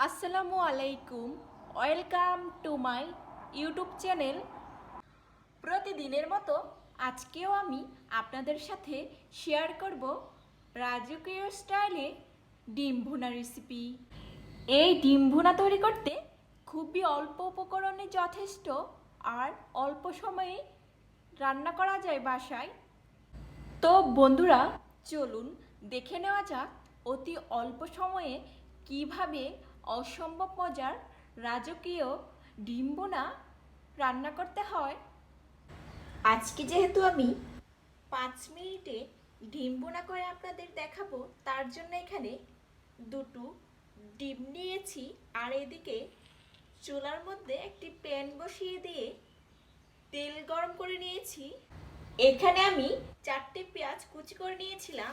আসসালামুয়ালাইকুম, welcome to my YouTube channel. প্রতিদিনের মতো আজকেও আমি আপনাদের সাথে শেয়ার করব রাজকীয় স্টাইলে ডিম ভুনা রেসিপি। এই ডিম ভুনা তৈরি করতে খুবই অল্প উপকরণে যথেষ্ট আর অল্প সময়ে রান্না করা যায় বাসায়। তো বন্ধুরা, চলুন দেখে নেওয়া যাক অতি অল্প সময়ে কিভাবে অসম্ভব মজার রাজকীয় ডিম ভুনা রান্না করতে হয়। আজকে যেহেতু আমি 5 মিনিটে ডিম ভুনা করে আপনাদের দেখাবো, তার জন্য এখানে দুটো ডিম নিয়েছি আর এদিকে চুলার মধ্যে একটি প্যান বসিয়ে দিয়ে তেল গরম করে নিয়েছি। এখানে আমি 4টে পেঁয়াজ কুচি করে নিয়েছিলাম,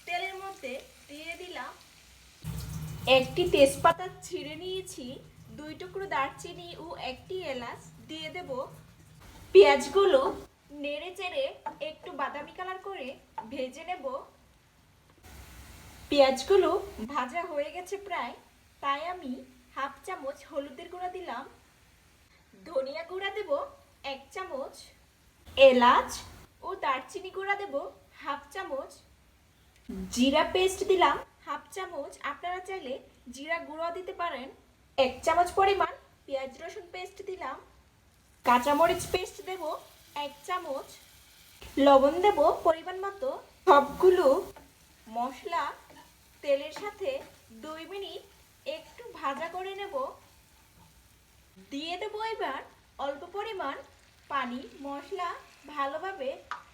তেলের মধ্যে দিয়ে দিলাম। একটি তেজপাতা ছিঁড়ে নিয়েছি, 2 টুকরো দারচিনি ও একটি এলাচ দিয়ে দেব। পেঁয়াজগুলো নেড়ে চেড়ে একটু বাদামি কালার করে ভেজে নেব। পেঁয়াজগুলো ভাজা হয়ে গেছে প্রায়, তাই আমি হাফ চামচ হলুদের গুঁড়া দিলাম, ধনিয়া গুঁড়া দেব 1 চামচ, এলাচ ও দারচিনি গুঁড়া দেব হাফ চামচ, জিরা পেস্ট দিলাম হাফ চামচ, আপনারা চাইলে জিরা গুঁড়ো দিতে পারেন। 1 চামচ পরিমাণ পেঁয়াজ রসুন পেস্ট দিলাম, কাঁচামরিচ পেস্ট দেব 1 চামচ, লবণ দেব পরিমাণ মতো। সবগুলো মশলা তেলের সাথে 2 মিনিট একটু ভাজা করে নেব। দিয়ে দেব এবার অল্প পরিমাণ পানি মশলা ভালোভাবে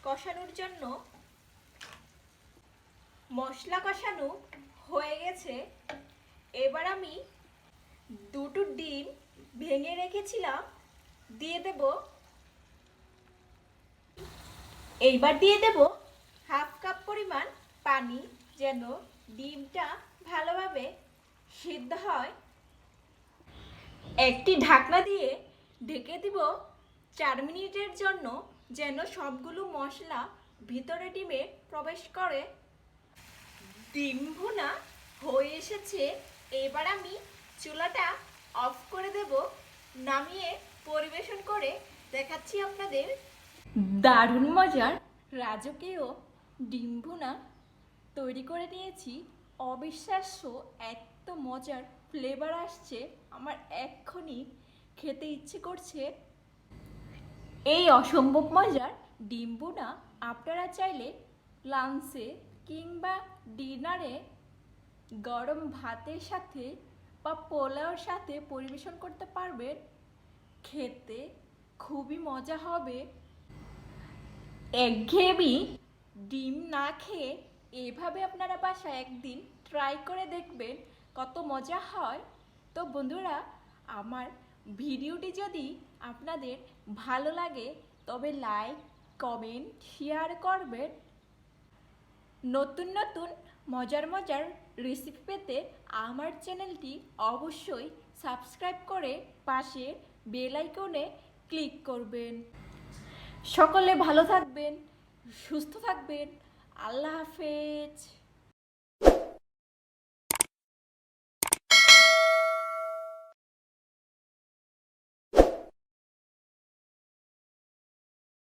কষানোর জন্য। মশলা কষানো হয়ে গেছে, এবার আমি দুটো ডিম ভেঙে রেখেছিলাম দিয়ে দেব। এইবার দিয়ে দেব হাফ কাপ পরিমাণ পানি, যেন ডিমটা ভালোভাবে সিদ্ধ হয়। একটি ঢাকনা দিয়ে ঢেকে দিব 4 মিনিটের জন্য, যেন সবগুলো মশলা ভিতরে ডিমে প্রবেশ করে। ডিম ভুনা হয়ে এসেছে, এবার আমি চুলাটা অফ করে দেব। নামিয়ে পরিবেশন করে দেখাচ্ছি আপনাদের। দারুণ মজার রাজকীয় ডিম ভুনা তৈরি করে নিয়েছি। অবিশ্বাস্য এত মজার ফ্লেভার আসছে, আমার এক্ষুনি খেতে ইচ্ছে করছে। এই অসম্ভব মজার ডিম ভুনা আপনারা চাইলে লাঞ্চে কিংবা ডিনারে গরম ভাতের সাথে বা পোলাওর সাথে পরিবেশন করতে পারবেন। খেতে খুবই মজা হবে। একঘেয়েমি ডিম না খেয়ে এভাবে আপনারা বাসায় একদিন ট্রাই করে দেখবেন কত মজা হয়। তো বন্ধুরা, আমার ভিডিওটি যদি আপনাদের ভালো লাগে তবে লাইক, কমেন্ট, শেয়ার করবেন। নতুন নতুন মজার মজার রেসিপি পেতে আমার চ্যানেলটি অবশ্যই সাবস্ক্রাইব করে পাশে বেল আইকনে ক্লিক করবেন। সকলে ভালো থাকবেন, সুস্থ থাকবেন। আল্লাহ হাফেজ।